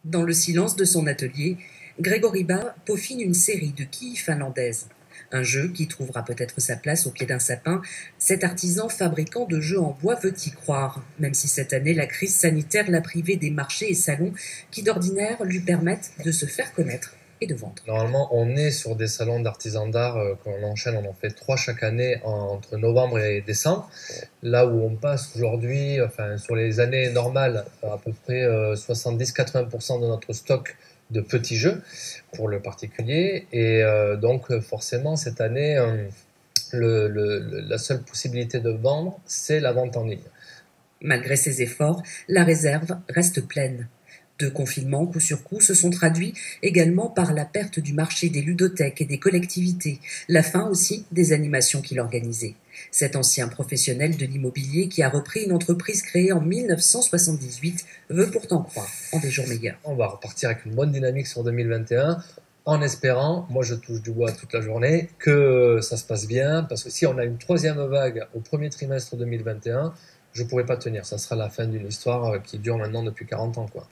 Dans le silence de son atelier, Grégory Ba peaufine une série de quilles finlandaises. Un jeu qui trouvera peut-être sa place au pied d'un sapin. Cet artisan fabricant de jeux en bois veut y croire, même si cette année la crise sanitaire l'a privé des marchés et salons qui d'ordinaire lui permettent de se faire connaître et de vendre. Normalement, on est sur des salons d'artisans d'art qu'on enchaîne, on en fait 3 chaque année entre novembre et décembre. Là où on passe aujourd'hui, enfin sur les années normales, à peu près 70-80% de notre stock de petits jeux pour le particulier. Et donc forcément, cette année, la seule possibilité de vendre, c'est la vente en ligne. Malgré ses efforts, la réserve reste pleine. Deux confinements coup sur coup se sont traduits également par la perte du marché des ludothèques et des collectivités, la fin aussi des animations qu'il organisait. Cet ancien professionnel de l'immobilier qui a repris une entreprise créée en 1978 veut pourtant croire en des jours meilleurs. On va repartir avec une bonne dynamique sur 2021 en espérant, moi je touche du bois toute la journée, que ça se passe bien, parce que si on a une troisième vague au premier trimestre 2021, je ne pourrai pas tenir. Ça sera la fin d'une histoire qui dure maintenant depuis 40 ans, quoi.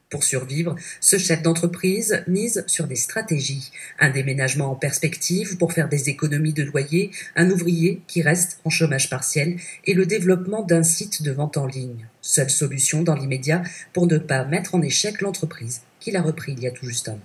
Pour survivre, ce chef d'entreprise mise sur des stratégies. Un déménagement en perspective pour faire des économies de loyer, un ouvrier qui reste en chômage partiel et le développement d'un site de vente en ligne. Seule solution dans l'immédiat pour ne pas mettre en échec l'entreprise qu'il a repris il y a tout juste un an.